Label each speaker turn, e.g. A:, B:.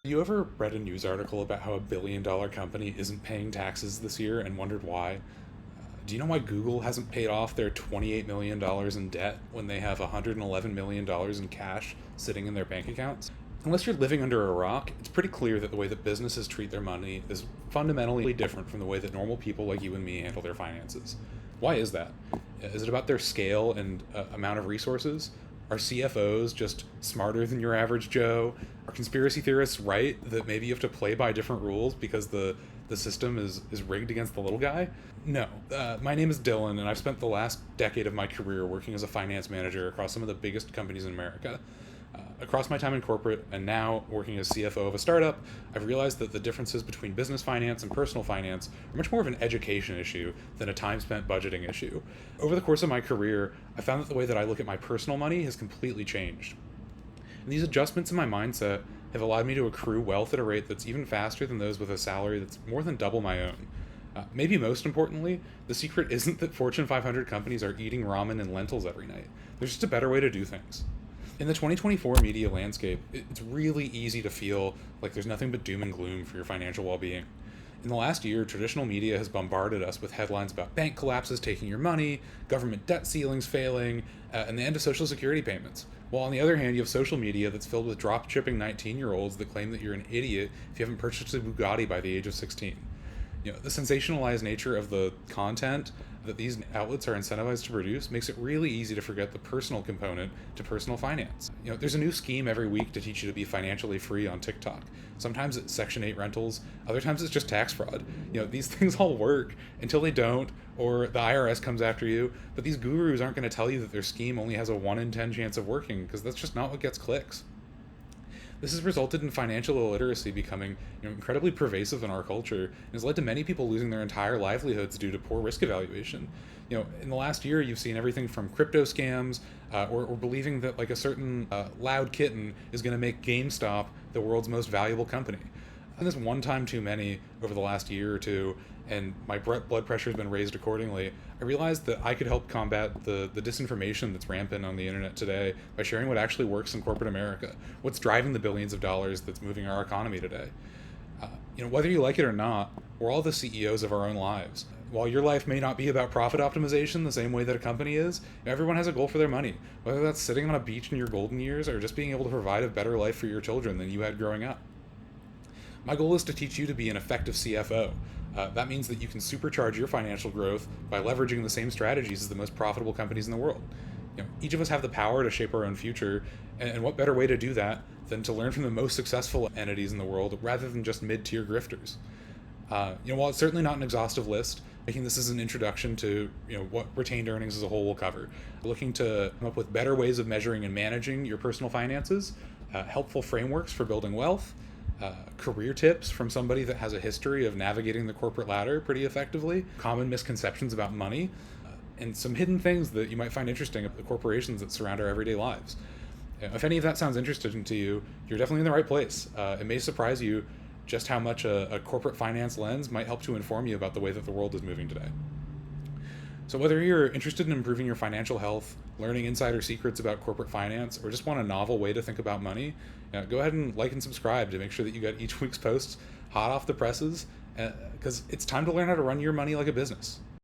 A: You ever read a news article about how a $1 billion company isn't paying taxes this year and wondered why? Do you know why Google hasn't paid off their $28 million in debt when they have $111 million in cash sitting in their bank accounts? Unless you're living under a rock, it's pretty clear that the way that businesses treat their money is fundamentally different from the way that normal people like you and me handle their finances. Why is that? Is it about their scale and amount of resources? Are CFOs just smarter than your average Joe? Are conspiracy theorists right that maybe you have to play by different rules because the system is rigged against the little guy? No. My name is Dylan, and I've spent the last decade of my career working as a finance manager across some of the biggest companies in America. Across my time in corporate and now working as CFO of a startup, I've realized that the differences between business finance and personal finance are much more of an education issue than a time spent budgeting issue. Over the course of my career, I found that the way that I look at my personal money has completely changed. And these adjustments in my mindset have allowed me to accrue wealth at a rate that's even faster than those with a salary that's more than double my own. Maybe most importantly, the secret isn't that Fortune 500 companies are eating ramen and lentils every night. There's just a better way to do things. In the 2024 media landscape, it's really easy to feel like there's nothing but doom and gloom for your financial well-being. In the last year, traditional media has bombarded us with headlines about bank collapses taking your money, government debt ceilings failing, and the end of Social Security payments. While on the other hand, you have social media that's filled with drop-shipping 19-year-olds that claim that you're an idiot if you haven't purchased a Bugatti by the age of 16. The sensationalized nature of the content that these outlets are incentivized to produce makes it really easy to forget the personal component to personal finance. There's a new scheme every week to teach you to be financially free on TikTok. Sometimes it's Section 8 rentals, other times it's just tax fraud. These things all work until they don't, or the IRS comes after you, but these gurus aren't going to tell you that their scheme only has a 1 in 10 chance of working, because that's just not what gets clicks. This has resulted in financial illiteracy becoming incredibly pervasive in our culture and has led to many people losing their entire livelihoods due to poor risk evaluation. In the last year, you've seen everything from crypto scams or believing that like a certain loud kitten is going to make GameStop the world's most valuable company. And this one time too many over the last year or two, and my blood pressure has been raised accordingly, I realized that I could help combat the disinformation that's rampant on the internet today by sharing what actually works in corporate America, what's driving the billions of dollars that's moving our economy today. Whether you like it or not, we're all the CEOs of our own lives. While your life may not be about profit optimization the same way that a company is, everyone has a goal for their money, whether that's sitting on a beach in your golden years or just being able to provide a better life for your children than you had growing up. My goal is to teach you to be an effective CFO. That means that you can supercharge your financial growth by leveraging the same strategies as the most profitable companies in the world. Each of us have the power to shape our own future, and what better way to do that than to learn from the most successful entities in the world rather than just mid-tier grifters. While it's certainly not an exhaustive list, making this as an introduction to what retained earnings as a whole will cover. Looking to come up with better ways of measuring and managing your personal finances, helpful frameworks for building wealth, career tips from somebody that has a history of navigating the corporate ladder pretty effectively, common misconceptions about money, and some hidden things that you might find interesting at the corporations that surround our everyday lives. If any of that sounds interesting to you, you're definitely in the right place. It may surprise you just how much a corporate finance lens might help to inform you about the way that the world is moving today. So whether you're interested in improving your financial health, learning insider secrets about corporate finance, or just want a novel way to think about money, go ahead and like and subscribe to make sure that you get each week's posts hot off the presses, because it's time to learn how to run your money like a business.